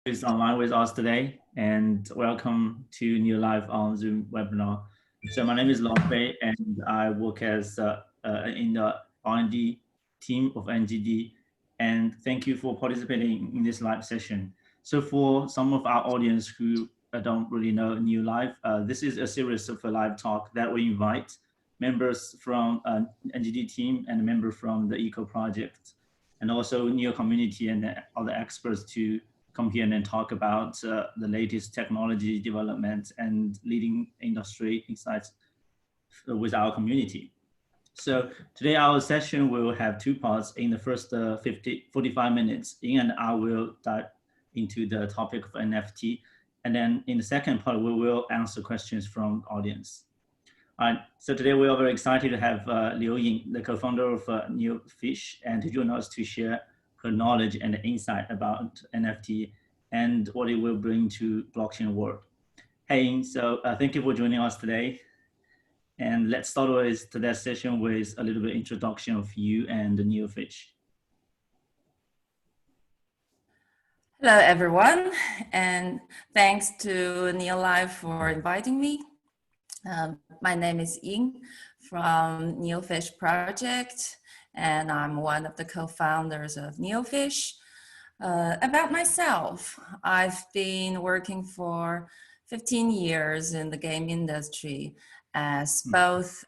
is online with us today, and welcome to NeoLive on Zoom webinar. So my name is Longfei, and I work as in the R&D team of NGD. And thank you for participating in this live session. So for some of our audience who don't really know NeoLive, this is a series of a live talk that we invite members from NGD team and a member from the Eco project, and also Neo community and other experts to come here and talk about the latest technology developments and leading industry insights with our community. So today our session will have two parts. In the first 45 minutes, Ying and I will dive into the topic of NFT. And then in the second part, we will answer questions from the audience. All right, so today we are very excited to have Ying, the co-founder of NeoFish, and to join us to share her knowledge and insight about NFT and what it will bring to blockchain world. Hey, Ying, so thank you for joining us today. And let's start with today's session with a little bit introduction of you and the NeoFish. Hello, everyone, and thanks to NeoLive for inviting me. My name is Ying from NeoFish project, and I'm one of the co-founders of NeoFish. About myself, I've been working for 15 years in the game industry as both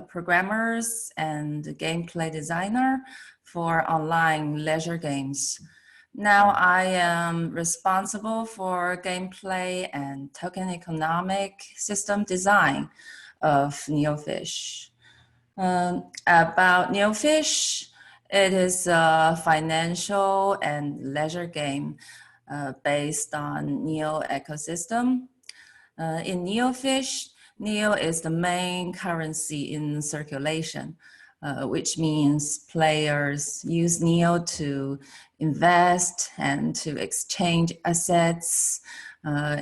programmers and gameplay designer for online leisure games. Now I am responsible for gameplay and token economic system design of NeoFish. About NeoFish, it is a financial and leisure game based on Neo ecosystem. In NeoFish, Neo is the main currency in circulation, which means players use Neo to invest and to exchange assets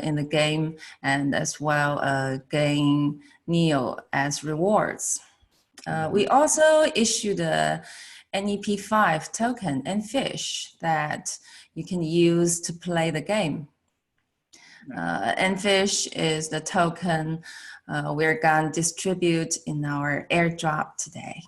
in the game, and as well gain Neo as rewards. We also issued a NEP5 token and fish that you can use to play the game. NFish is the token we're going to distribute in our airdrop today.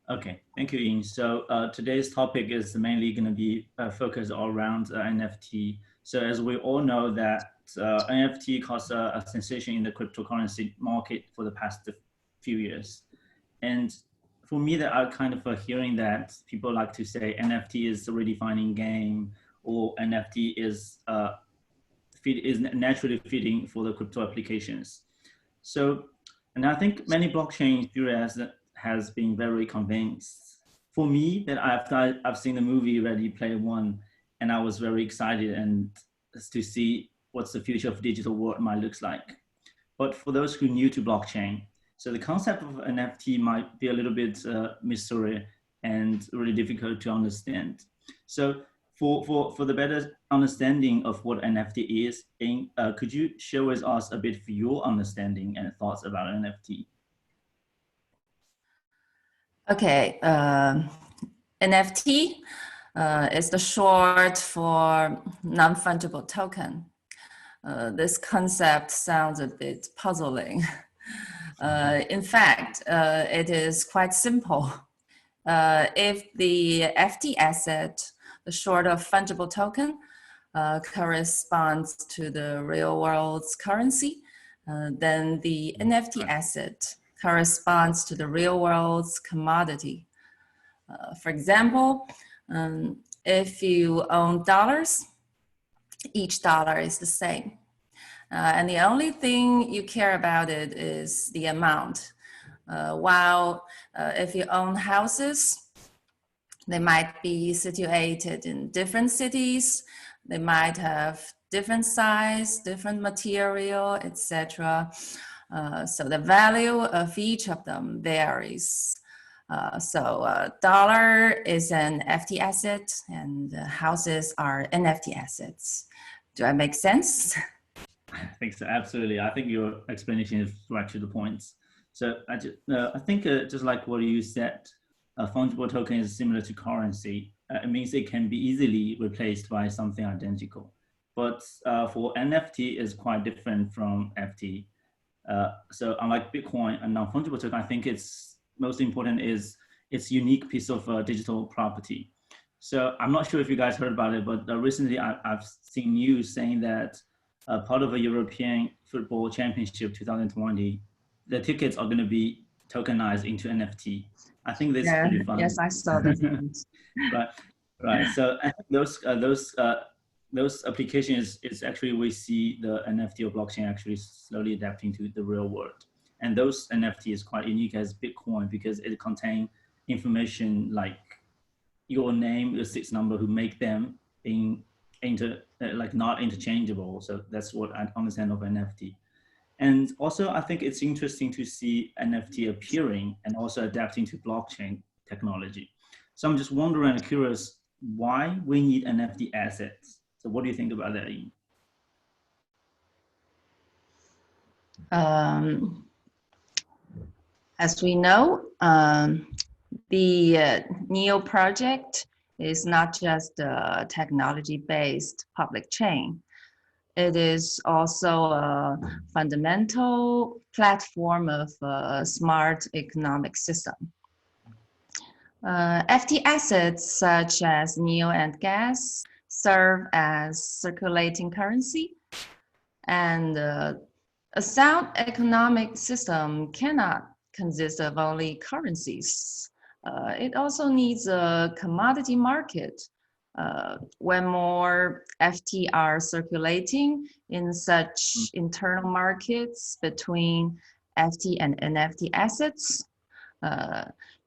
Okay, thank you, Ying. So today's topic is mainly going to be focused around NFT. So as we all know that NFT caused a sensation in the cryptocurrency market for the past few years. And for me, that I'm kind of hearing that people like to say NFT is a redefining game, or NFT is naturally fitting for the crypto applications. So, and I think many blockchain theorists has been very convinced. For me, that I've seen the movie Ready Player One, and I was very excited and to see what's the future of digital world might looks like. But for those who are new to blockchain, so the concept of NFT might be a little bit mystery and really difficult to understand. So for the better understanding of what NFT is, could you share with us a bit of your understanding and thoughts about NFT? Okay, NFT is the short for Non-Fungible Token. This concept sounds a bit puzzling. In fact, it is quite simple. If the FT asset, the short of fungible token, corresponds to the real world's currency, then the NFT asset corresponds to the real world's commodity. For example, if you own dollars, each dollar is the same. And the only thing you care about it is the amount. While if you own houses, they might be situated in different cities. They might have different size, different material, etc. So the value of each of them varies. Dollar is an FT asset and houses are NFT assets. Do I make sense? I think so, absolutely. I think your explanation is right to the point. So I think just like what you said, a fungible token is similar to currency. it means it can be easily replaced by something identical. But for NFT, is quite different from FT. So unlike Bitcoin and non-fungible token, I think it's most important is its unique piece of digital property. So I'm not sure if you guys heard about it, but recently I've seen news saying that part of a European football championship 2020, the tickets are going to be tokenized into NFT. I think this is pretty fun. Yes, I saw this news. Right, right. So I think those applications is actually we see the NFT or blockchain actually slowly adapting to the real world. And those NFT is quite unique as Bitcoin because it contains information like your name, your six number, who make them like not interchangeable. So that's what I understand of NFT. And also, I think it's interesting to see NFT appearing and also adapting to blockchain technology. So I'm just wondering and curious why we need NFT assets. So what do you think about that, Ying? As we know, the NEO project is not just a technology-based public chain. It is also a fundamental platform of a smart economic system. FT assets such as NEO and gas serve as circulating currency, and a sound economic system cannot consist of only currencies. It also needs a commodity market. When more FT are circulating in such internal markets between FT and NFT assets,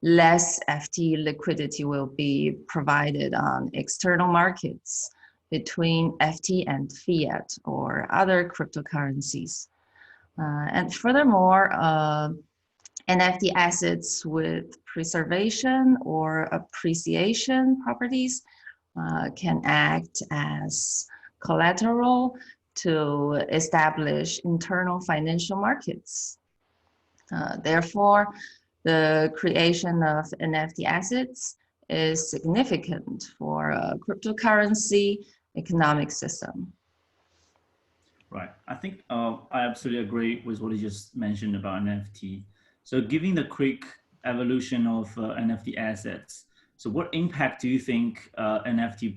less FT liquidity will be provided on external markets between FT and fiat or other cryptocurrencies. And furthermore, NFT assets with preservation or appreciation properties can act as collateral to establish internal financial markets. Therefore, the creation of NFT assets is significant for a cryptocurrency economic system. Right. I think I absolutely agree with what you just mentioned about NFT. So given the quick evolution of NFT assets, so what impact do you think NFT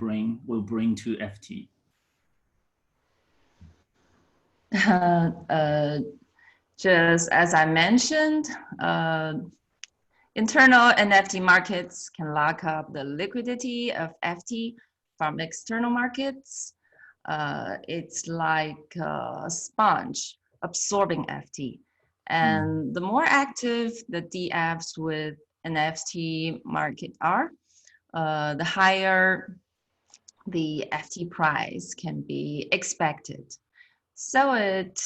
will bring to FT? Just as I mentioned, internal NFT markets can lock up the liquidity of FT from external markets. It's like a sponge absorbing FT. And the more active the DApps with NFT market are, the higher the FT price can be expected. So it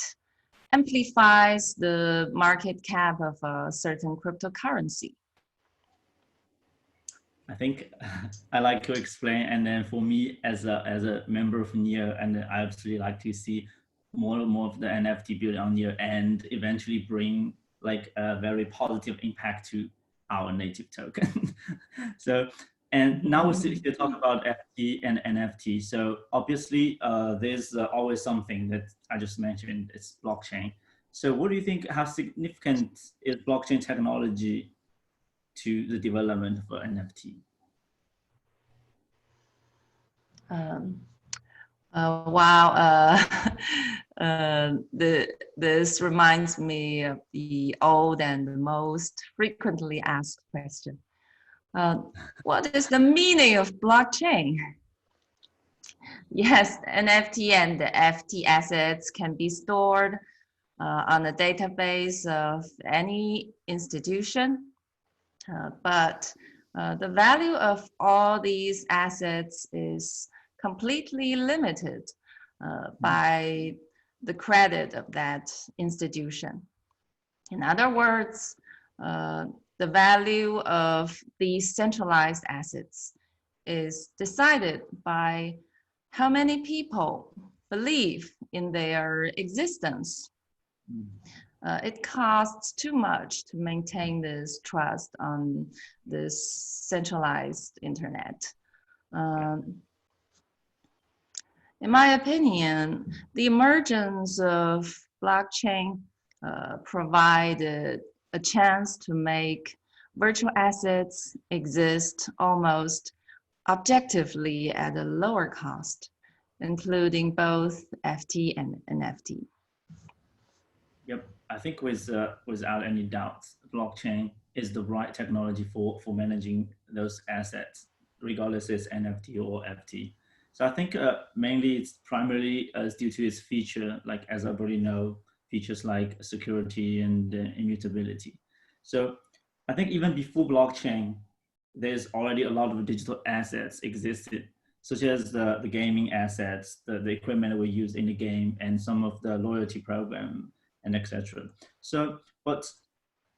amplifies the market cap of a certain cryptocurrency. I think I like to explain, and then for me as a member of Neo, and I absolutely like to see more and more of the NFT build on Neo and eventually bring like a very positive impact to our native token. So, and now we're here to talk about FT and NFT. So obviously there's always something that I just mentioned, it's blockchain. So what do you think, how significant is blockchain technology to the development for NFT? This reminds me of the old and the most frequently asked question. What is the meaning of blockchain? Yes, NFT and the FT assets can be stored on a database of any institution, but the value of all these assets is completely limited by the credit of that institution. In other words, the value of these centralized assets is decided by how many people believe in their existence. It costs too much to maintain this trust on this centralized internet. In my opinion, the emergence of blockchain provided a chance to make virtual assets exist almost objectively at a lower cost, including both FT and NFT. Yep, I think without any doubt, blockchain is the right technology for managing those assets, regardless it's NFT or FT. So I think mainly it's primarily due to its feature, like as I already know, features like security and immutability. So I think even before blockchain, there's already a lot of digital assets existed, such as the gaming assets, the equipment we use in the game, and some of the loyalty program and etc. So, but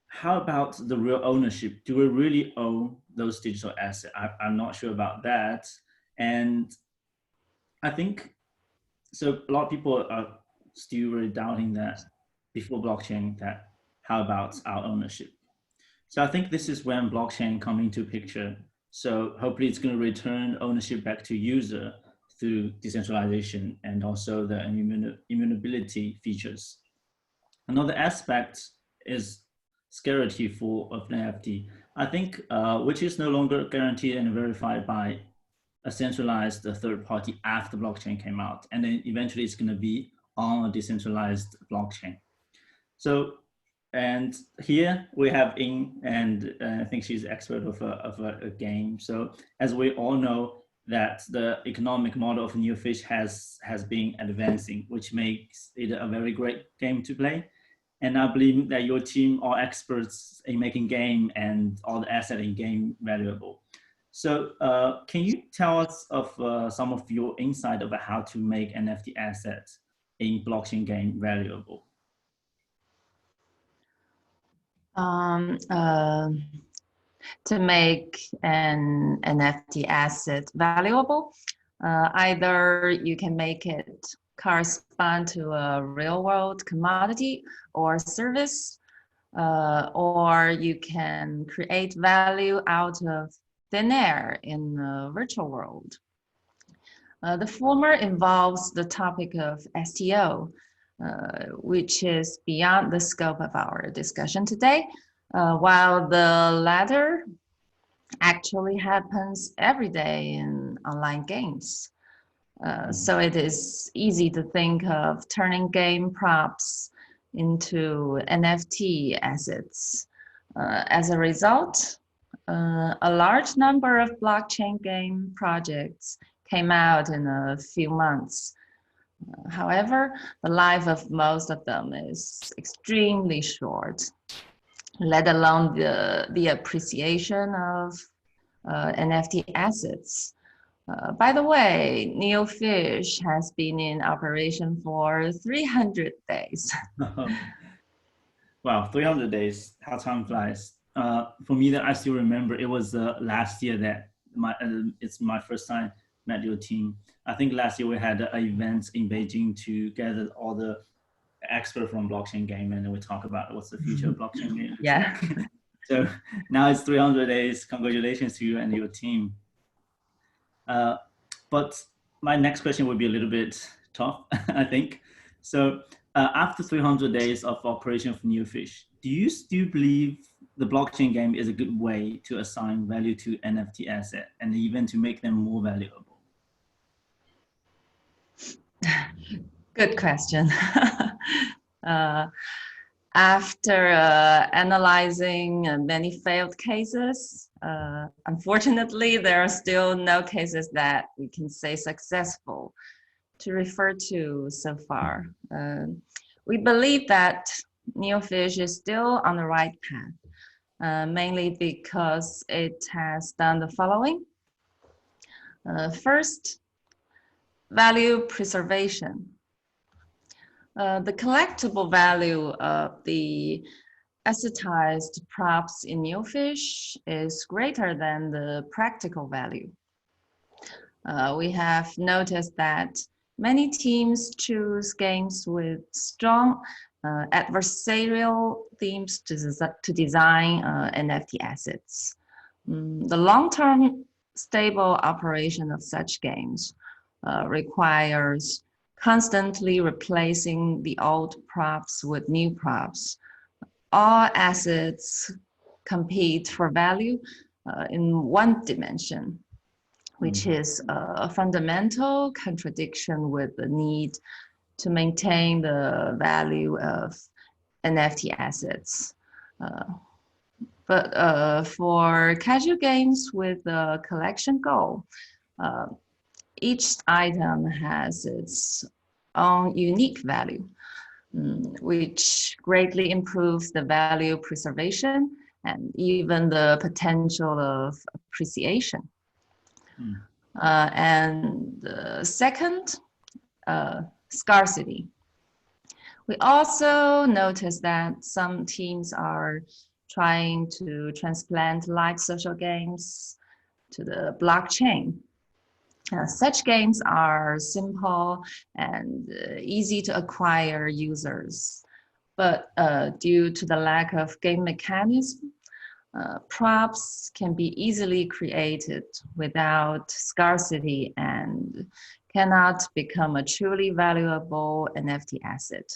how about the real ownership? Do we really own those digital assets? I'm not sure about that. And I think, so a lot of people are still really doubting that before blockchain, that how about our ownership? So I think this is when blockchain come into picture. So hopefully it's going to return ownership back to user through decentralization and also the immutability features. Another aspect is security of an NFT. I think which is no longer guaranteed and verified by a centralized third party after blockchain came out. And then eventually it's going to be on a decentralized blockchain. So, and here we have Ying, and I think she's expert of a game. So as we all know, that the economic model of NeoFish has been advancing, which makes it a very great game to play. And I believe that your team are experts in making game and all the asset in game valuable. So can you tell us of some of your insight about how to make NFT assets in blockchain game valuable? To make an NFT asset valuable, either you can make it correspond to a real world commodity or service, or you can create value out of thin air in the virtual world. The former involves the topic of STO, which is beyond the scope of our discussion today, while the latter actually happens every day in online games. So it is easy to think of turning game props into NFT assets. As a result, a large number of blockchain game projects came out in a few months. However, the life of most of them is extremely short, let alone the appreciation of NFT assets. By the way, NeoFish has been in operation for 300 days. Wow, 300 days, how time flies. For me, that I still remember, it was last year that it's my first time met your team. I think last year we had an event in Beijing to gather all the experts from blockchain game, and then we talk about what's the future of blockchain game. Yeah. So now it's 300 days. Congratulations to you and your team. But my next question would be a little bit tough, I think. So after 300 days of operation of NeoFish, do you still believe the blockchain game is a good way to assign value to NFT asset and even to make them more valuable? Good question. After analyzing many failed cases, unfortunately, there are still no cases that we can say successful to refer to so far. We believe that NeoFish is still on the right path, mainly because it has done the following. First, value preservation. The collectible value of the assetized props in NeoFish is greater than the practical value. We have noticed that many teams choose games with strong adversarial themes to design NFT assets. The long-term stable operation of such games requires constantly replacing the old props with new props. All assets compete for value in one dimension, which is a fundamental contradiction with the need to maintain the value of NFT assets. But for casual games with a collection goal, each item has its own unique value, which greatly improves the value preservation and even the potential of appreciation. And second, scarcity. We also notice that some teams are trying to transplant live social games to the blockchain. Such games are simple and easy to acquire users, but due to the lack of game mechanism, props can be easily created without scarcity and cannot become a truly valuable NFT asset.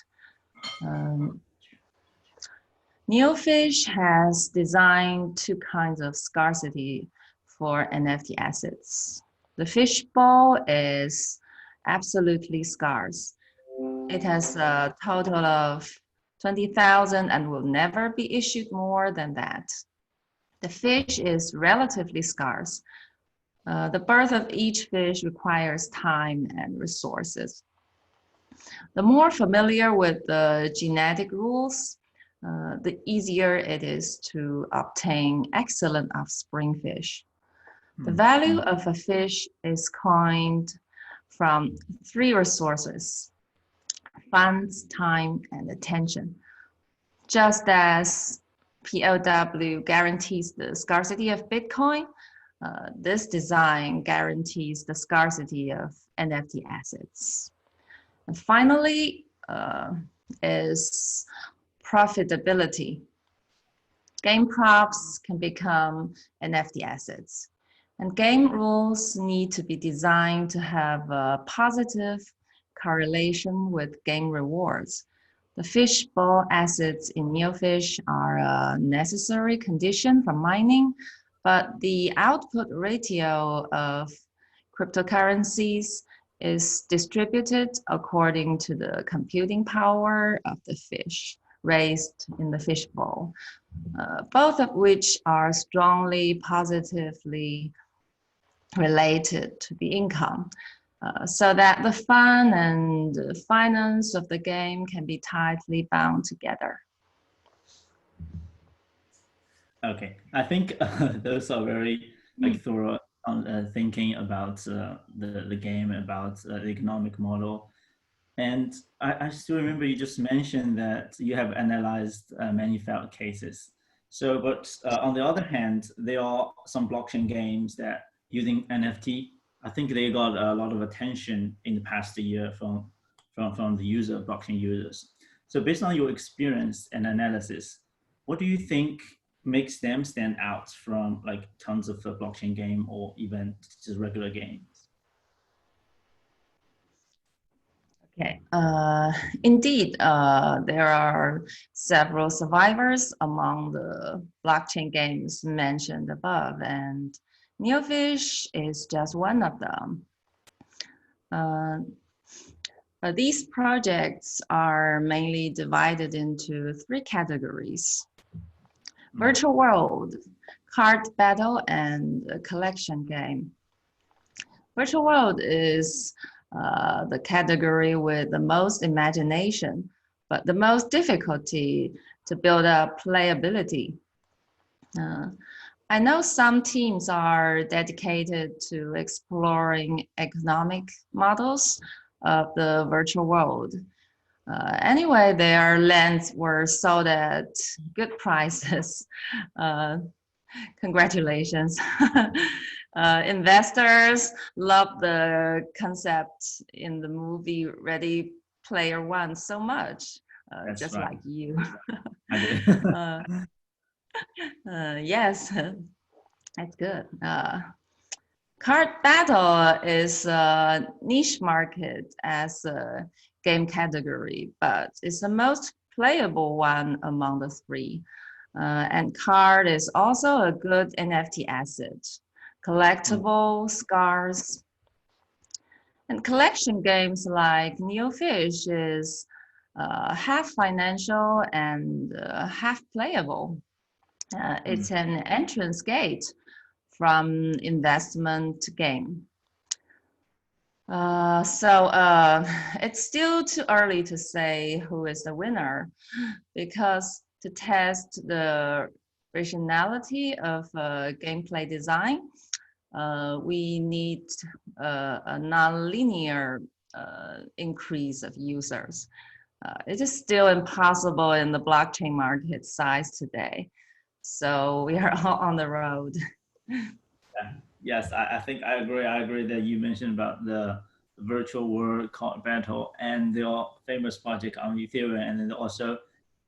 NeoFish has designed two kinds of scarcity for NFT assets. The fishbowl is absolutely scarce. It has a total of 20,000 and will never be issued more than that. The fish is relatively scarce. The birth of each fish requires time and resources. The more familiar with the genetic rules, the easier it is to obtain excellent offspring fish. The value of a fish is coined from three resources: funds, time, and attention. Just as POW guarantees the scarcity of Bitcoin, this design guarantees the scarcity of NFT assets. And finally is profitability. Game props can become NFT assets, and game rules need to be designed to have a positive correlation with game rewards. The fishbowl assets in NeoFish are a necessary condition for mining, but the output ratio of cryptocurrencies is distributed according to the computing power of the fish raised in the fishbowl, both of which are strongly positively related to the income, so that the fun and finance of the game can be tightly bound together. Okay, I think those are very thorough thinking about the game, about the economic model. And I still remember you just mentioned that you have analyzed many failed cases. So, but on the other hand, there are some blockchain games that using NFT, I think they got a lot of attention in the past year from the blockchain users. So based on your experience and analysis, what do you think makes them stand out from like tons of blockchain game or even just regular games? Okay, indeed, there are several survivors among the blockchain games mentioned above, and NeoFish is just one of them. These projects are mainly divided into three categories: virtual world, card battle, and a collection game. Virtual world is the category with the most imagination, but the most difficulty to build up playability. I know some teams are dedicated to exploring economic models of the virtual world. Anyway, their lands were sold at good prices. Congratulations. Investors love the concept in the movie Ready Player One so much, just right. Like you. Yes, that's good. Card battle is a niche market as a game category, but it's the most playable one among the three. And card is also a good NFT asset, collectible, scarce. And collection games like NeoFish is half financial and half playable. It's an entrance gate from investment to game. It's still too early to say who is the winner, because to test the rationality of gameplay design, we need a non-linear increase of users. It is still impossible in the blockchain market size today. So we are all on the road. Yeah. Yes, I think I agree. I agree that you mentioned about the virtual world card battle and the famous project on Ethereum, and then also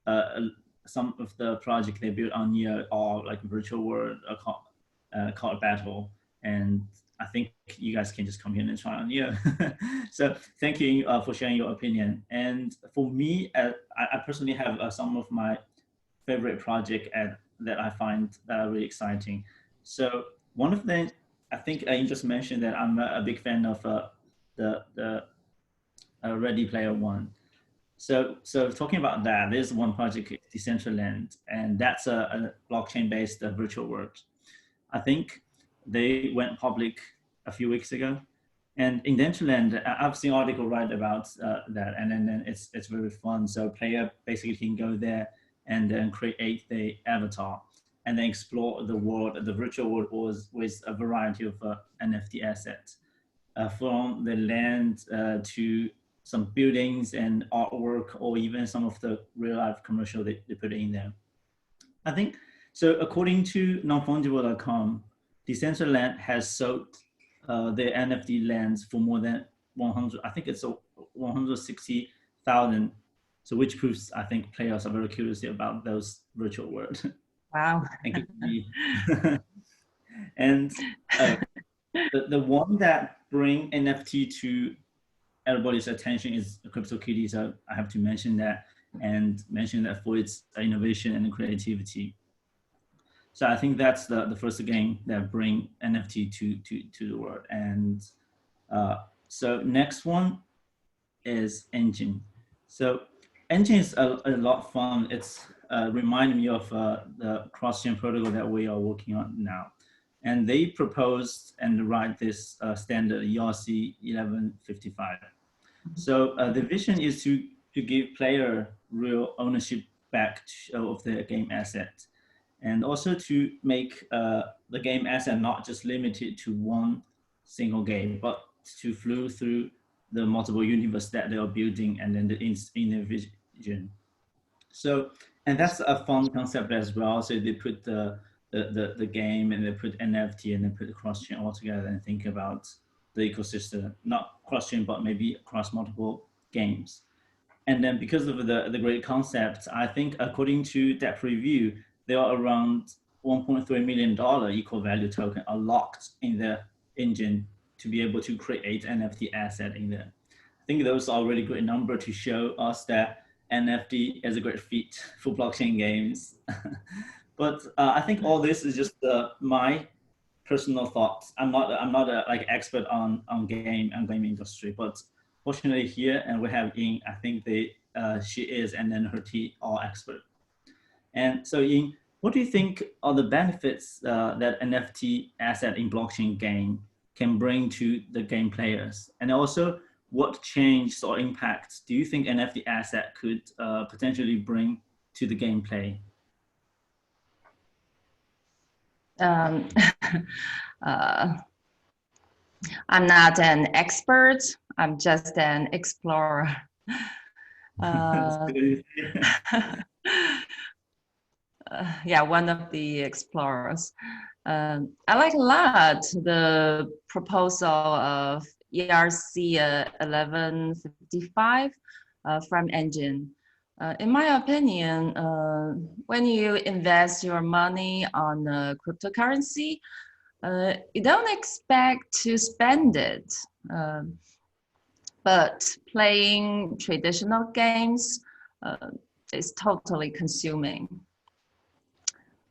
uh, some of the project they built on Neo are like virtual world card battle. And I think you guys can just come here and try on Neo. So thank you for sharing your opinion. And for me, I personally have some of my favorite project that I find really exciting. So one of them, I think you just mentioned that I'm a big fan of the Ready Player One. So talking about that, there's one project, Decentraland, and that's a blockchain-based virtual world. I think they went public a few weeks ago, and in Decentraland, I've seen article write about that, and then it's very fun. So player basically can go there and then create the avatar and then explore the world, the virtual world, with a variety of NFT assets, from the land to some buildings and artwork, or even some of the real life commercial they put in there. I think, so according to Non-Fungible.com, Decentraland has sold their NFT lands for more than 100, I think it's 160,000. So which proves, I think players are very curious about those virtual worlds. Wow. Thank you. And the one that bring NFT to everybody's attention is CryptoKitty. So I have to mention that, and mention that for its innovation and creativity. So I think that's the first game that bring NFT to the world. And so next one is Engine. So Engine is a lot of fun. It's reminding me of the cross-chain protocol that we are working on now. And they proposed and write this standard ERC 1155. So the vision is to give player real ownership back of their game asset, and also to make the game asset not just limited to one single game, but to flow through the multiple universe that they are building and then in their vision. So, and that's a fun concept as well. So they put the game, and they put NFT, and they put the cross-chain all together and think about the ecosystem, not cross-chain, but maybe across multiple games. And then because of the great concept, I think according to that review, there are around $1.3 million equal value token are locked in the engine to be able to create NFT asset in there. I think those are really great number to show us that NFT is a great fit for blockchain games. But I think all this is just my personal thoughts. I'm not a like expert on game industry, but fortunately here, and we have Ying, I think she is, and then her team are expert. And so Ying, what do you think are the benefits that NFT asset in blockchain game can bring to the game players? And also, what change or impact do you think NFT asset could potentially bring to the gameplay? I'm not an expert. I'm just an explorer. Yeah, one of the explorers. I like a lot the proposal of ERC 1155 from Engine. In my opinion, when you invest your money on cryptocurrency, You don't expect to spend it, but playing traditional games is totally consuming.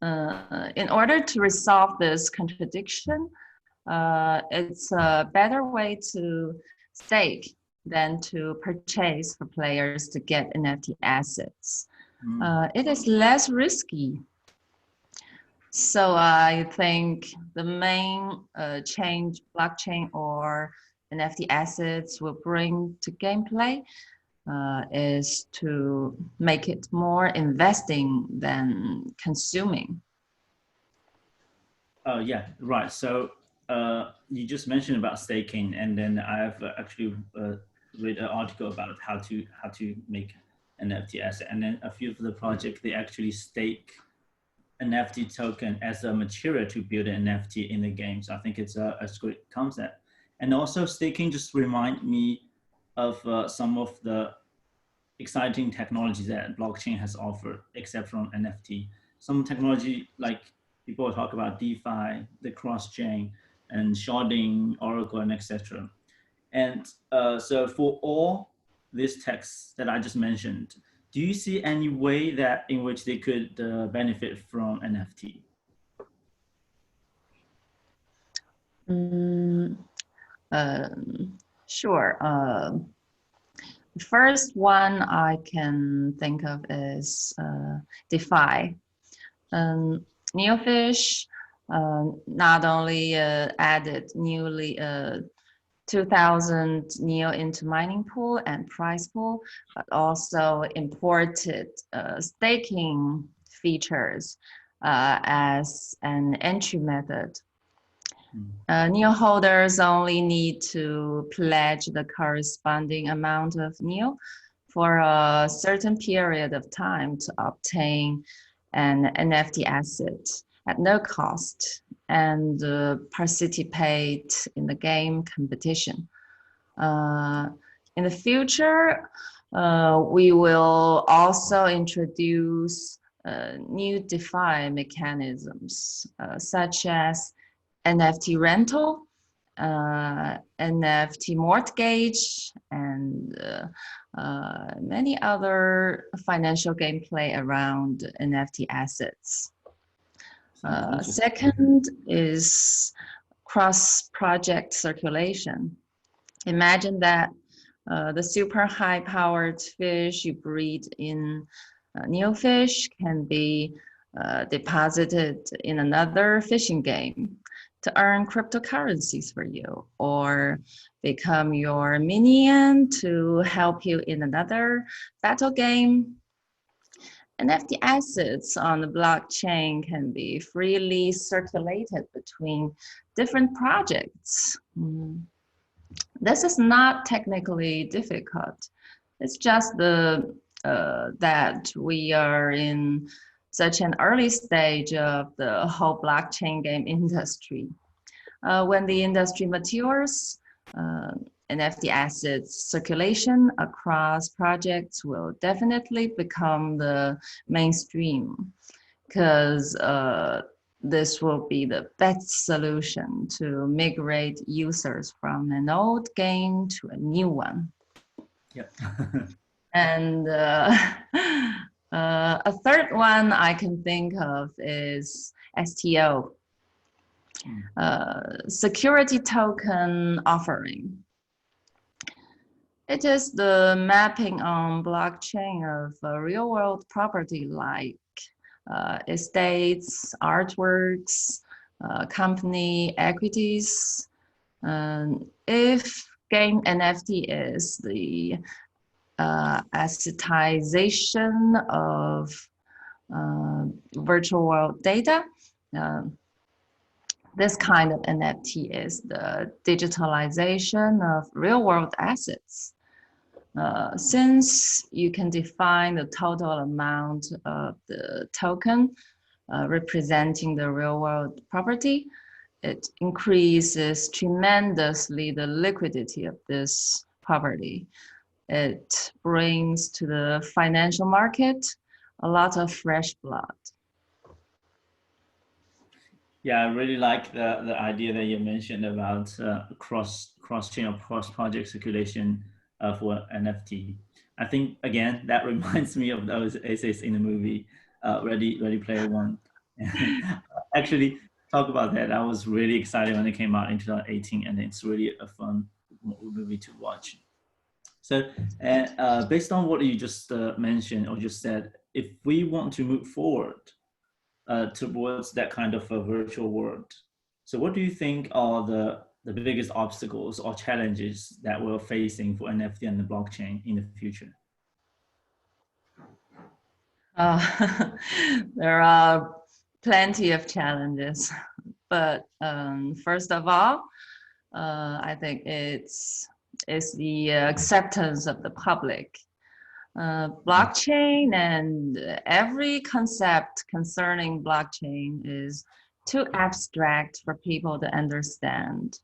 In order to resolve this contradiction, it's a better way to stake than to purchase for players to get NFT assets. It is less risky. So I think the main change blockchain or NFT assets will bring to gameplay is to make it more investing than consuming. Yeah, right. So you just mentioned about staking, and then I've actually read an article about how to make an NFT asset, and then a few of the projects they actually stake an NFT token as a material to build an NFT in the game. So I think it's a great concept. And also staking just remind me of some of the exciting technologies that blockchain has offered, except from NFT. Some technology like people talk about DeFi, the cross-chain, and sharding, Oracle, and etc. And so for all these techs that I just mentioned, do you see any way that in which they could benefit from NFT? Sure. The first one I can think of is DeFi. NeoFish not only added newly 2,000 Neo into mining pool and price pool, but also imported staking features as an entry method. Neo holders only need to pledge the corresponding amount of Neo for a certain period of time to obtain an NFT asset at no cost and participate in the game competition. In the future, we will also introduce new DeFi mechanisms such as NFT rental, NFT mortgage, and many other financial gameplay around NFT assets. Second is cross-project circulation. Imagine that the super high-powered fish you breed in NeoFish can be deposited in another fishing game to earn cryptocurrencies for you, or become your minion to help you in another battle game. NFT assets on the blockchain can be freely circulated between different projects. This is not technically difficult. It's just that we are in such an early stage of the whole blockchain game industry. When the industry matures, NFT assets circulation across projects will definitely become the mainstream, because this will be the best solution to migrate users from an old game to a new one. Yep. And a third one I can think of is STO, security token offering. It is the mapping on blockchain of real-world property like estates, artworks, company equities. If game NFT is the assetization of virtual world data, this kind of NFT is the digitalization of real-world assets. Since you can define the total amount of the token representing the real-world property, it increases tremendously the liquidity of this property. It brings to the financial market a lot of fresh blood. Yeah, I really like the idea that you mentioned about cross chain or cross project circulation for NFT. I think again that reminds me of those essays in the movie Ready Player One. Actually, talk about that. I was really excited when it came out in 2018, and it's really a fun movie to watch. So, based on what you just mentioned or just said, if we want to move forward towards that kind of a virtual world. So what do you think are the biggest obstacles or challenges that we're facing for NFT and the blockchain in the future? There are plenty of challenges, but first of all, I think it's the acceptance of the public. Blockchain and every concept concerning blockchain is too abstract for people to understand.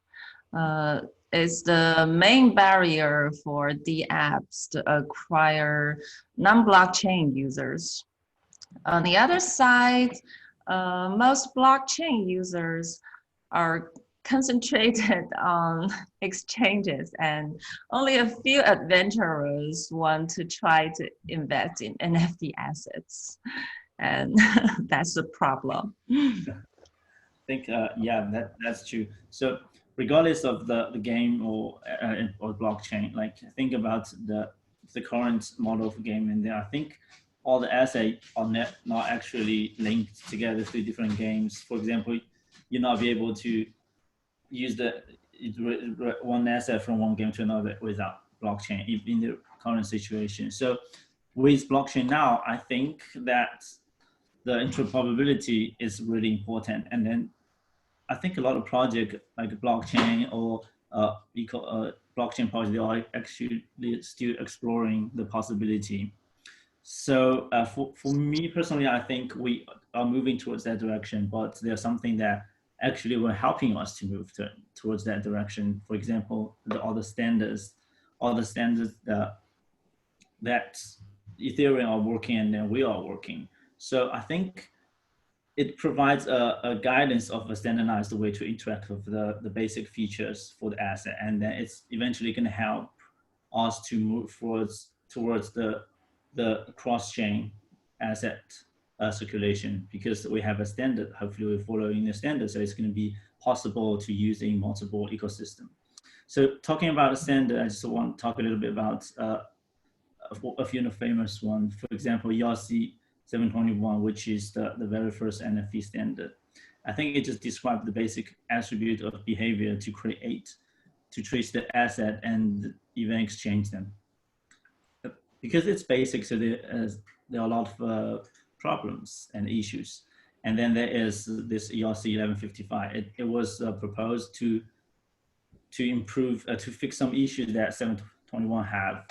It's the main barrier for the apps to acquire non-blockchain users. On the other side, most blockchain users are concentrated on exchanges, and only a few adventurers want to try to invest in NFT assets. And that's the problem. I think yeah, that's true. So regardless of the game or blockchain, like think about the current model of game, and I think all the assets are not actually linked together to different games. For example, you not be able to use one asset from one game to another without blockchain in the current situation. So with blockchain now, I think that the interoperability is really important. And then I think a lot of projects like blockchain or blockchain projects, they are actually still exploring the possibility. So for me personally, I think we are moving towards that direction, but there's something that actually were helping us to move towards that direction. For example, all the standards that Ethereum are working and then we are working. So I think it provides a guidance of a standardized way to interact with the basic features for the asset. And then it's eventually going to help us to move towards the cross-chain asset circulation, because we have a standard. Hopefully we're following the standard, so it's going to be possible to use in multiple ecosystem. So talking about a standard, I just want to talk a little bit about a few of the famous ones. For example, YARC 721, which is the very first NFT standard. I think it just describes the basic attribute of behavior to trace the asset and even exchange them. Because it's basic, so there are a lot of problems and issues. And then there is this YARC 1155. It was proposed to improve, to fix some issues that 721 have,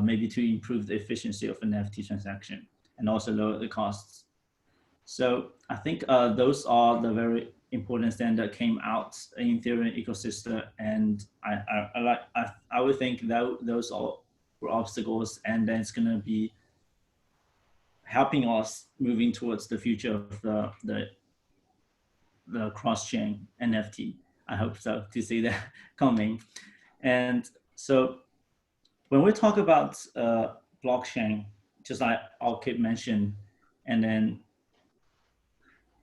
maybe to improve the efficiency of an NFT transaction and also lower the costs. So I think those are the very important standards that came out in Ethereum ecosystem, and I would think that those are obstacles, and then it's going to be helping us moving towards the future of the cross-chain NFT. I hope so to see that coming. And so when we talk about blockchain, just like I'll keep mentioning, and then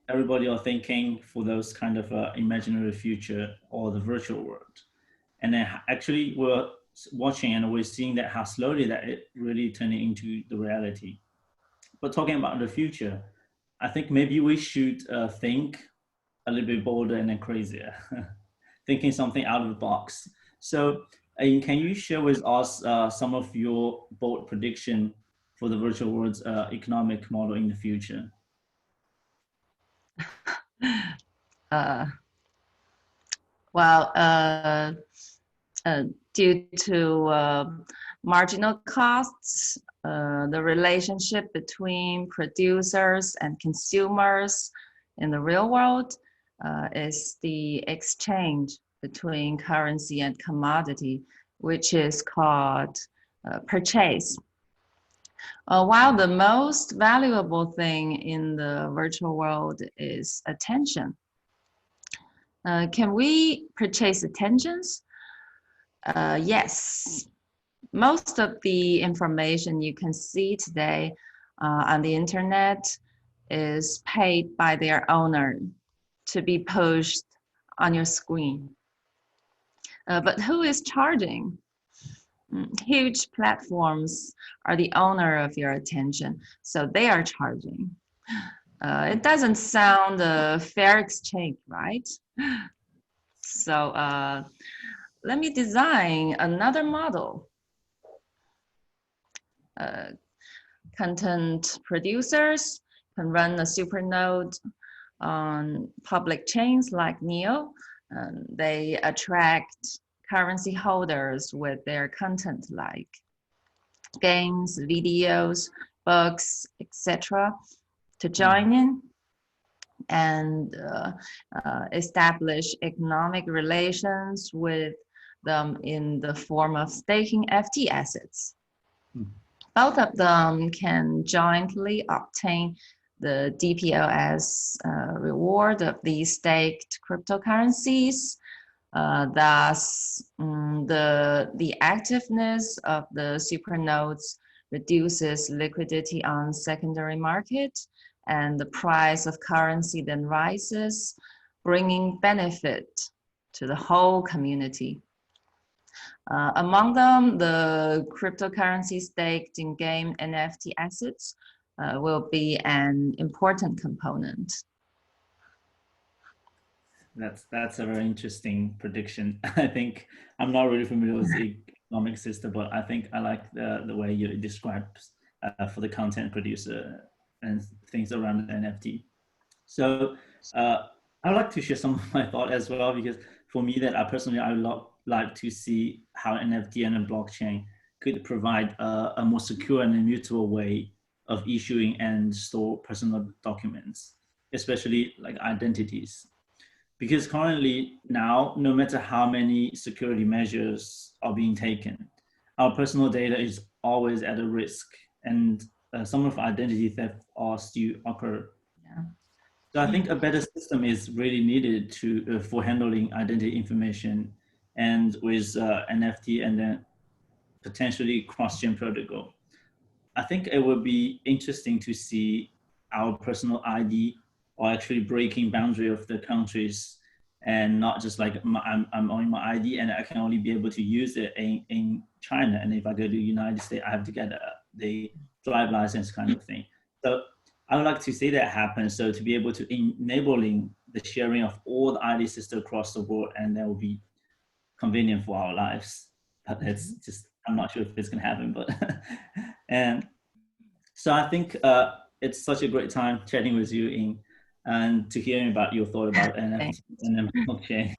everybody are thinking for those kind of imaginary future or the virtual world. And then actually we're watching and we're seeing that how slowly that it really turning into the reality. But talking about the future, I think maybe we should think a little bit bolder and then crazier, thinking something out of the box. So can you share with us some of your bold prediction for the virtual world's economic model in the future? Well, due to marginal costs, the relationship between producers and consumers in the real world is the exchange between currency and commodity, which is called purchase. While the most valuable thing in the virtual world is attention, Can we purchase attentions? Yes. Most of the information you can see today on the internet is paid by their owner to be pushed on your screen. But who is charging? Huge platforms are the owner of your attention, so they are charging. It doesn't sound a fair exchange, right? So let me design another model. Content producers can run a supernode on public chains like Neo. They attract currency holders with their content like games, videos, books, etc. to join in and establish economic relations with them in the form of staking FT assets. Both of them can jointly obtain the DPLS reward of these staked cryptocurrencies. Thus, the activeness of the supernodes reduces liquidity on secondary market, and the price of currency then rises, bringing benefit to the whole community. Among them, the cryptocurrency staked in game NFT assets will be an important component. That's a very interesting prediction. I think I'm not really familiar with the economic system, but I think I like the way you describe for the content producer and things around the NFT. So I would like to share some of my thought as well, because for me, that I personally I would like to see how NFT and a blockchain could provide a more secure and immutable way of issuing and store personal documents, especially like identities. Because currently now, no matter how many security measures are being taken, our personal data is always at a risk, and some of identity theft are still occur. Yeah. So I think a better system is really needed for handling identity information, and with NFT and then potentially cross-chain protocol. I think it would be interesting to see our personal ID or actually breaking boundary of the countries, and not just like I'm owning my ID and I can only be able to use it in China. And if I go to the United States, I have to get the drive license kind of thing. So I would like to see that happen. So to be able to enabling the sharing of all the ID systems across the world, and that will be convenient for our lives. But it's just, I'm not sure if it's gonna happen, but, and so I think it's such a great time chatting with you, Ying, and to hearing about your thought about NFT and blockchain.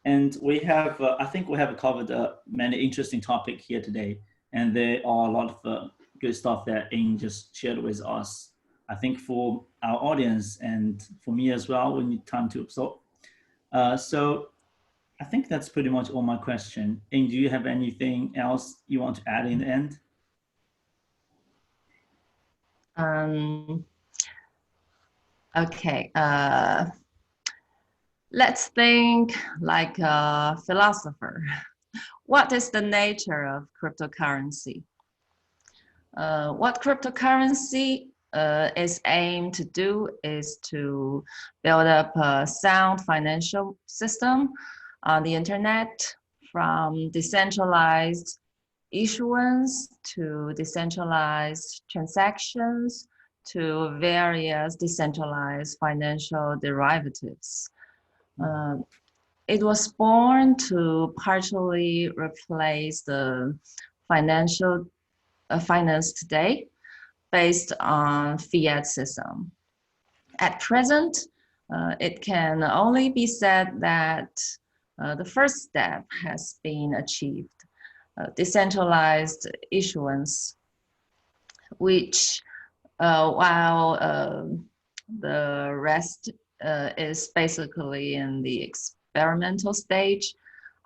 And we have, I think we have covered many interesting topics here today, and there are a lot of good stuff that Ying just shared with us. I think for our audience and for me as well, we need time to absorb. So I think that's pretty much all my question. Ying, do you have anything else you want to add in the end? Okay, let's think like a philosopher. What is the nature of cryptocurrency? What cryptocurrency is aimed to do is to build up a sound financial system on the internet, from decentralized issuance to decentralized transactions to various decentralized financial derivatives. It was born to partially replace the finance today based on fiat system. At present, it can only be said that the first step has been achieved. Decentralized issuance, which while the rest is basically in the experimental stage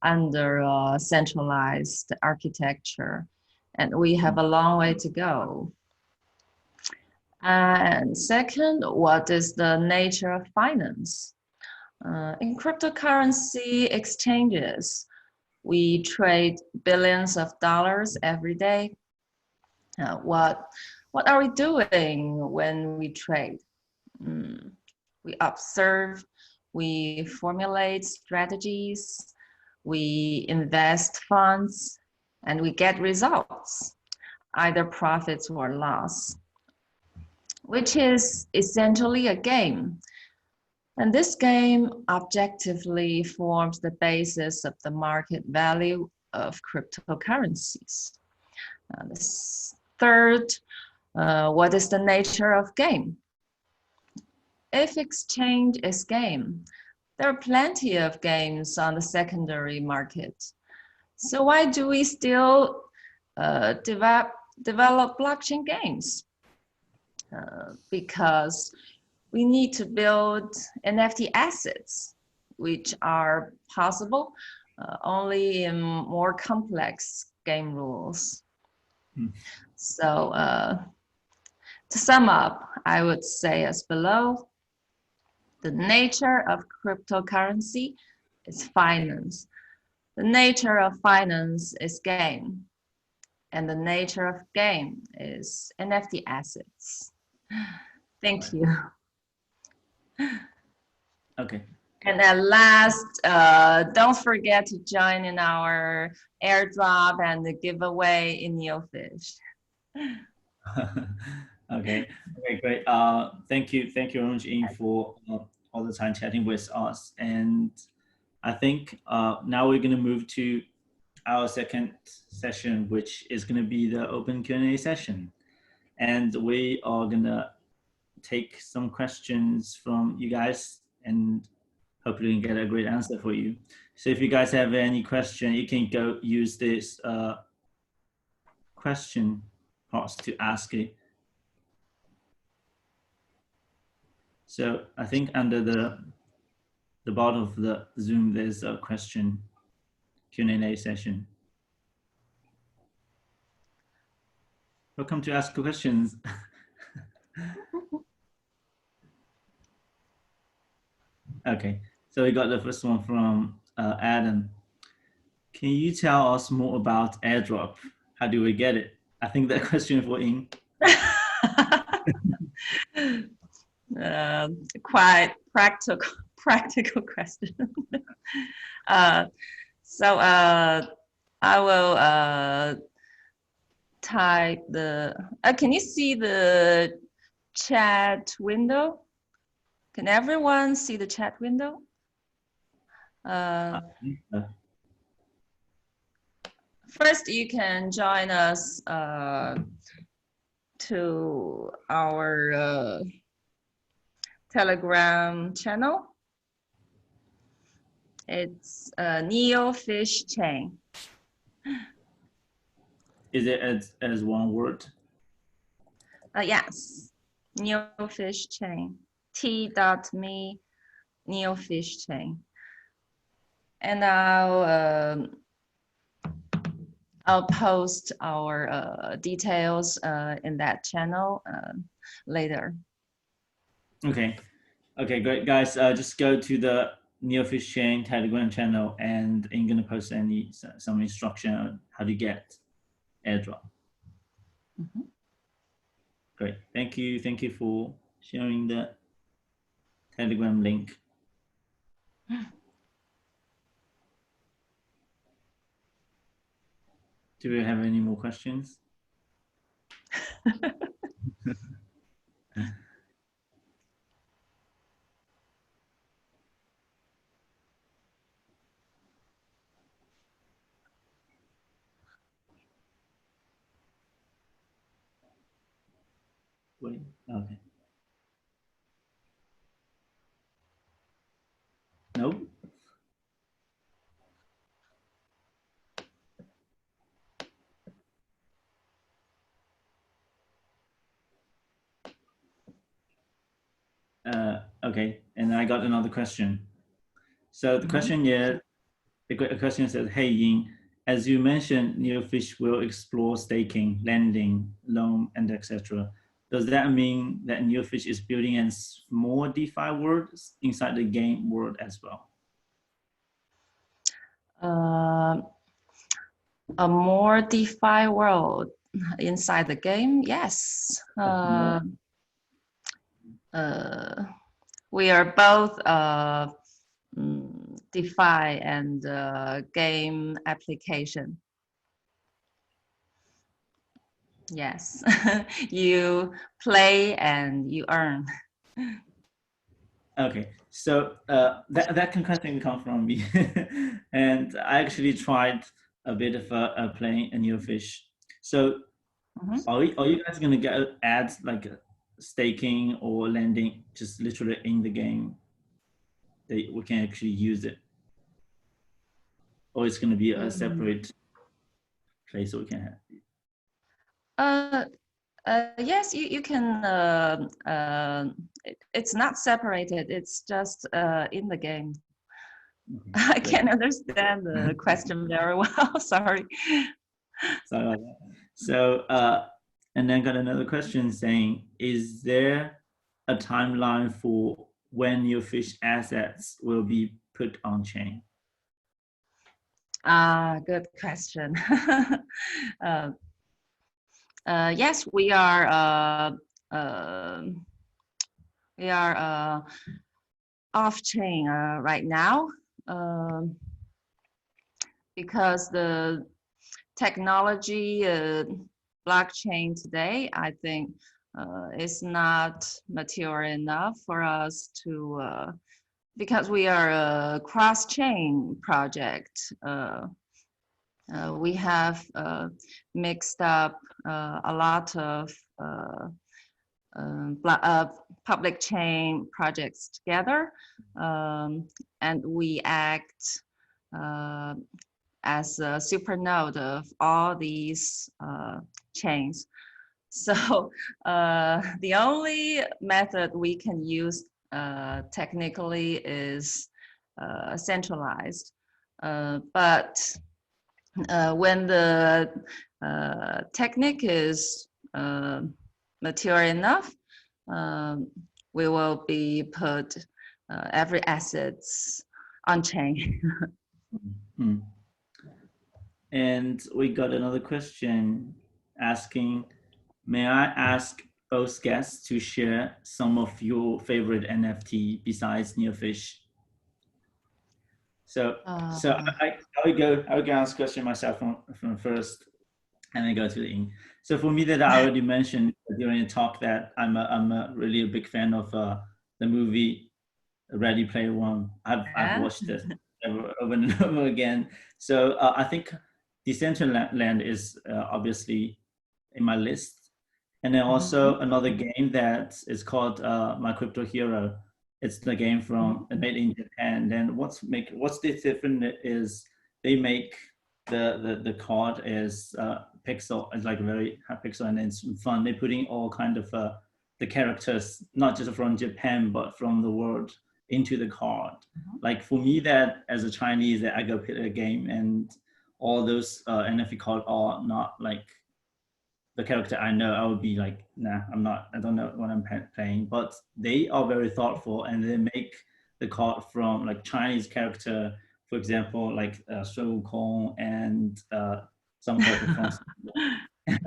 under a centralized architecture, and we have a long way to go. And second, what is the nature of finance? In cryptocurrency exchanges, we trade billions of dollars every day. What are we doing when we trade? We observe, we formulate strategies, we invest funds, and we get results, either profits or loss, which is essentially a game. And this game objectively forms the basis of the market value of cryptocurrencies. Third, what is the nature of game? If exchange is game, there are plenty of games on the secondary market. So why do we still develop blockchain games? Because we need to build NFT assets, which are possible only in more complex game rules. So to sum up, I would say as below: the nature of cryptocurrency is finance. The nature of finance is game. And the nature of game is NFT assets. Thank you. Okay. And at last, don't forget to join in our airdrop and the giveaway in NeoFish. Okay, great. Thank you very much, Ying, for all the time chatting with us. And I think now we're going to move to our second session, which is going to be the open Q&A session. And we are going to take some questions from you guys and hopefully we can get a great answer for you. So if you guys have any question, you can go use this question box to ask it. So I think under the bottom of the Zoom, there's a question Q&A session. Welcome to ask questions. Okay, so we got the first one from Adam. Can you tell us more about airdrop? How do we get it? I think that question for Ying. Quite practical question. So I will type the. Can you see the chat window? Can everyone see the chat window? First, you can join us to our Telegram channel. It's NeoFish chain. Is it as one word? Yes, NeoFish chain. T.me NeoFish chain. And I'll post our details in that channel later. Okay, great, guys. Just go to the NeoFish chain Telegram channel, and I'm gonna post some instruction on how to get airdrop. Great, thank you for sharing the Telegram link. Do we have any more questions? Wait, okay. Nope. Okay, and I got another question. So the question is, the question says, hey Ying, as you mentioned, NeoFish will explore staking, lending, loan, and etc. does that mean that NeoFish is building a small DeFi world inside the game world as well? A more DeFi world inside the game, yes. We are both DeFi and game application. Yes, you play and you earn. Okay, so that can kind of thing come from me, and I actually tried a bit of playing a NeoFish. So, are you guys gonna add like staking or lending just literally in the game that we can actually use it, or it's gonna be a separate place so we can have? Yes, you can. It's not separated. It's just in the game. I can't understand the question very well. Sorry. Sorry about that. So, and then got another question saying, is there a timeline for when your fish assets will be put on chain? Good question. Yes, we are off chain right now because the technology blockchain today, I think, is not mature enough for us to because we are a cross-chain project. We have mixed up a lot of public chain projects together, and we act as a supernode of all these chains. So the only method we can use technically is centralized, but when the technique is mature enough, we will be put every assets on chain. And we got another question asking, may I ask both guests to share some of your favorite NFT besides NeoFish? So, I will go ask question myself from first, and then go to the Ying. So for me, that I already mentioned during the talk that I'm really a big fan of the movie Ready Player One. I've watched it over and over again. So I think Decentraland is obviously in my list, and then also another game that is called My Crypto Hero. It's the game from made in Japan. Then what's the different is they make the card is pixel. It's like very high pixel, and it's fun. They're putting all kind of the characters, not just from Japan but from the world, into the card. Like for me, that as a Chinese, that I go play a game and all those NFT cards are not like the character I know, I would be like, nah, I don't know what I'm playing. But they are very thoughtful, and they make the card from like Chinese character, for example, like Sun Wukong and some character from.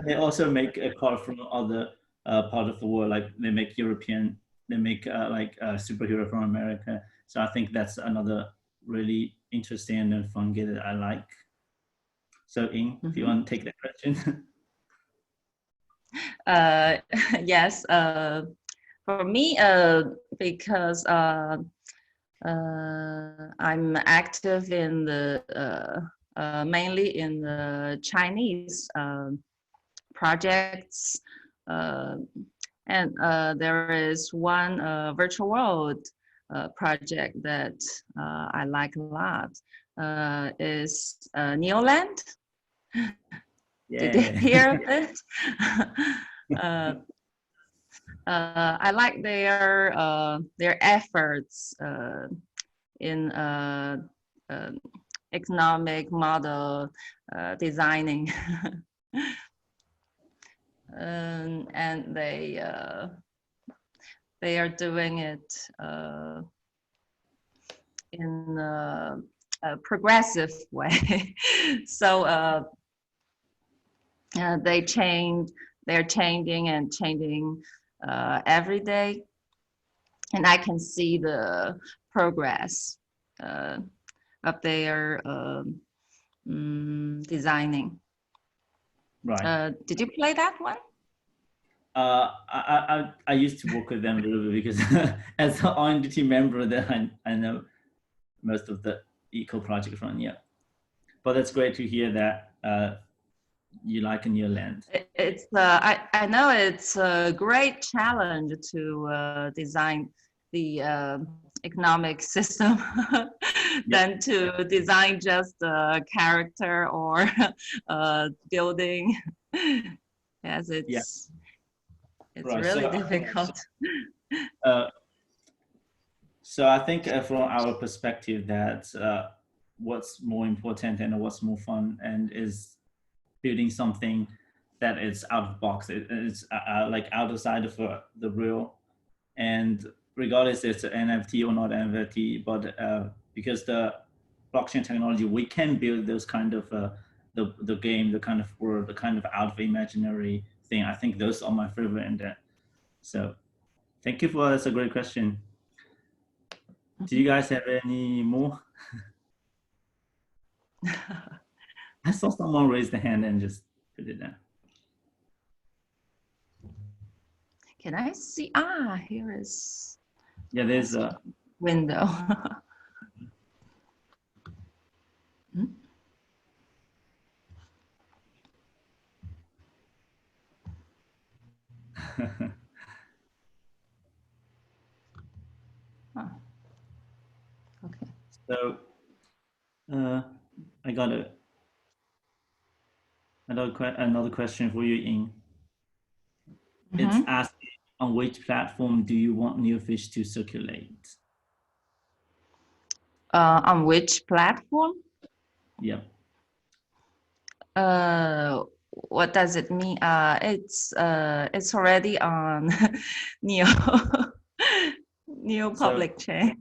They also make a card from other part of the world, like they make European, they make like a superhero from America. So I think that's another really interesting and fun game that I like. So Ying, if you want to take that question. Yes, for me, because I'm active in the mainly in the Chinese projects, and there is one virtual world project that I like a lot. Is NeoLand. Yeah. Did you hear of it? I like their efforts in economic model designing. and they are doing it in a progressive way. So they're changing and changing every day, and I can see the progress of their designing. Right. Did you play that one? I used to work with them a little bit because as an R&D team member, that I know most of the eco project from, yeah. But that's great to hear that you like NeoLand. It's I know it's a great challenge to design the economic system than to design just a character or a building. Yes, it's right. really difficult. So I think from our perspective that what's more important and what's more fun and is building something that is out of box. It's like outside of the real, and regardless it's an NFT or not NFT, but because the blockchain technology, we can build those kind of the game, the kind of world, the kind of out of imaginary thing. I think those are my favorite. And so thank you for, that's a great question. Do you guys have any more? I saw someone raise the hand and just put it down. Can I see? Here is. Yeah, there's a window. Okay. So I got another question for you, Ying. It's asking, on which platform do you want NeoFish to circulate? On which platform? Yeah. What does it mean? It's already on Neo public chain.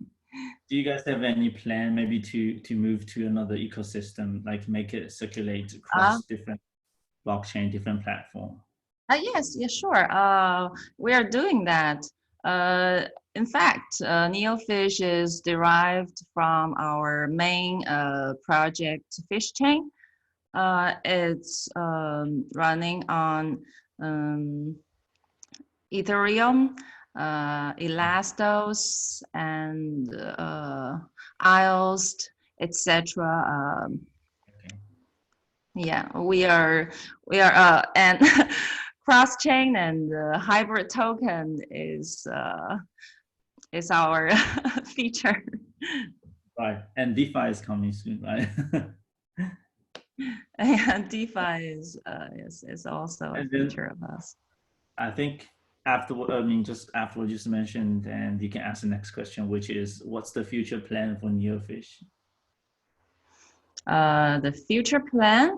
Do you guys have any plan maybe to move to another ecosystem, like make it circulate across different blockchain, different platform? Yes, sure. We are doing that. In fact, NeoFish is derived from our main project, Fish Chain. It's running on Ethereum, Elastos, and IOS, etc. Yeah, we are and cross-chain and hybrid token is our feature. Right, and DeFi is coming soon, right? And DeFi is also a feature of us. I think just after what you just mentioned, and you can ask the next question, which is, what's the future plan for NeoFish? The future plan,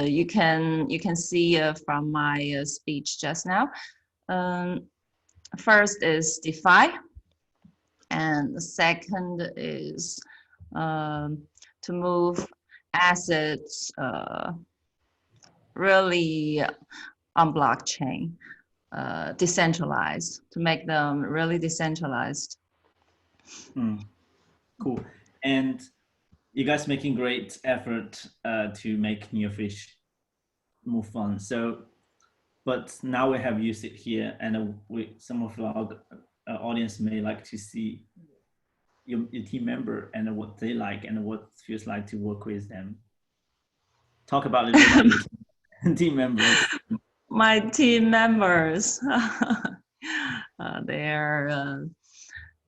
you can see from my speech just now. First is DeFi, and the second is to move assets really on blockchain, decentralized, to make them really decentralized. Cool. And you guys making great effort to make NeoFish more fun. So, but now we have you sit here, and some of our audience may like to see your team member and what they like and what it feels like to work with them. Talk about a little bit about your team members. My team members,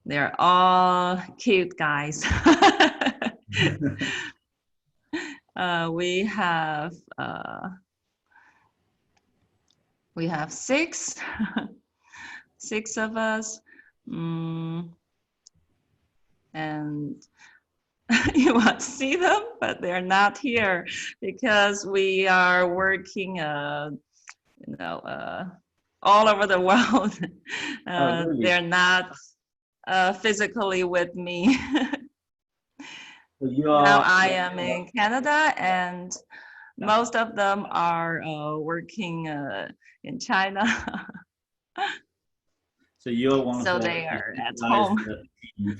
they're all cute guys. We have six of us, and you want to see them, but they're not here because we are working, all over the world. Oh, really? They're not physically with me. So you Now are, I am in Canada, and most of them are working in China. so you're one of So the they are at decentralized home. team.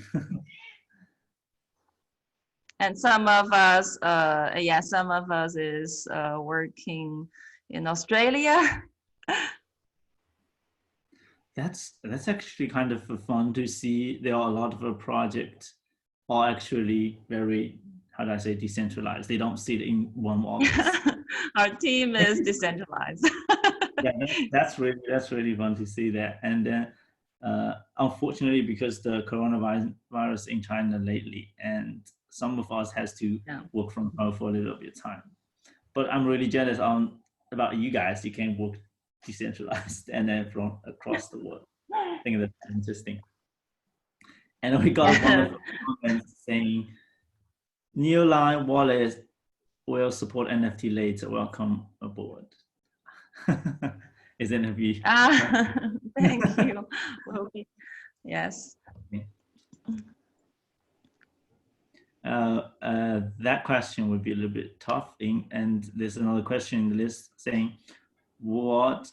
And some of us, some of us is working in Australia. That's actually kind of fun to see. There are a lot of projects are actually very, how do I say, decentralized. They don't sit in one office. Our team is decentralized. Yeah, that's really fun to see that. And then, unfortunately, because the coronavirus in China lately, and some of us has to work from home for a little bit of time. But I'm really jealous about you guys. You can work decentralized and then from across the world. I think that's interesting. And we got one of the comments saying, NeoLive wallet will support NFT later. Welcome aboard. Is NFT? Thank you. Yes. That question would be a little bit tough. And there's another question in the list saying, what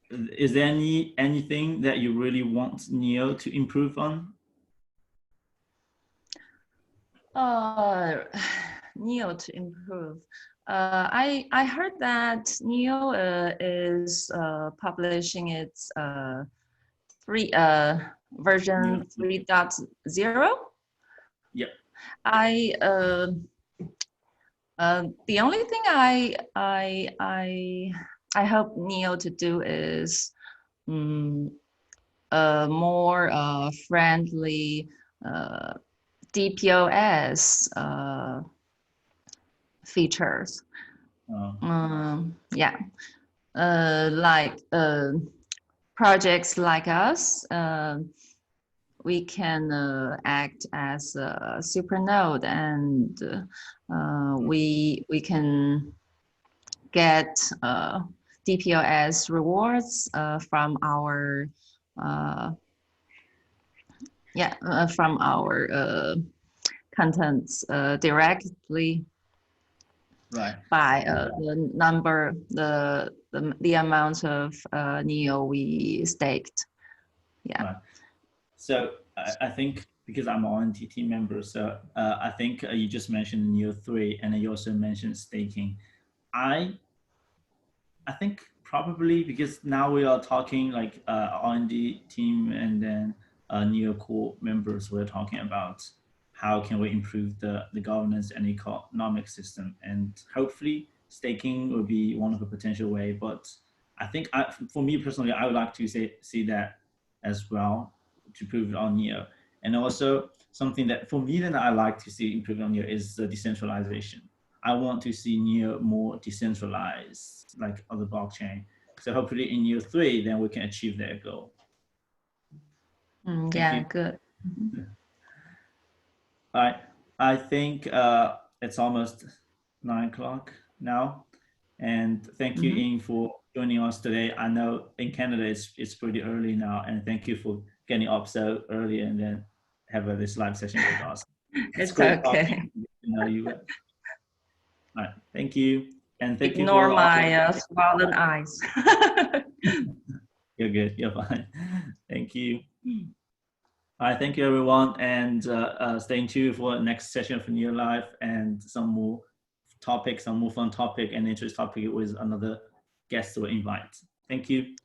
is there anything that you really want Neo to improve on? Neo to improve. I heard that Neo is publishing its version 3.0. Yep. The only thing I hope Neo to do is more friendly DPoS features. Yeah, like projects like us, we can act as a supernode, and we can get DPoS rewards from our from our contents directly, right, by the amount of Neo we staked. Yeah. right. So I think, because I'm an R&D team member, so I think you just mentioned Neo 3, and you also mentioned staking. I think probably because now we are talking like R&D team and then Neo core members, we're talking about how can we improve the governance and economic system, and hopefully staking will be one of the potential way. But I think for me personally, I would like to see that as well, to improve on Neo. And also something that for me that I like to see improved on Neo is the decentralization. I want to see Neo more decentralized, like other blockchain. So hopefully in Neo 3, then we can achieve that goal. Yeah, good. All right, I think it's almost 9 o'clock now. And thank you, Ying, for joining us today. I know in Canada it's pretty early now, and thank you for getting up so early and then have this live session with us. It's great okay. You know you. All right, thank you, and thank Ignore you for my swollen eyes. You're good. You're fine. Thank you. All right, thank you, everyone, and stay tuned for the next session of NeoLive and some more topics, some more fun topic and interest topic with another guest to invite. Thank you.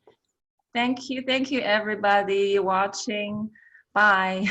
Thank you, everybody watching. Bye.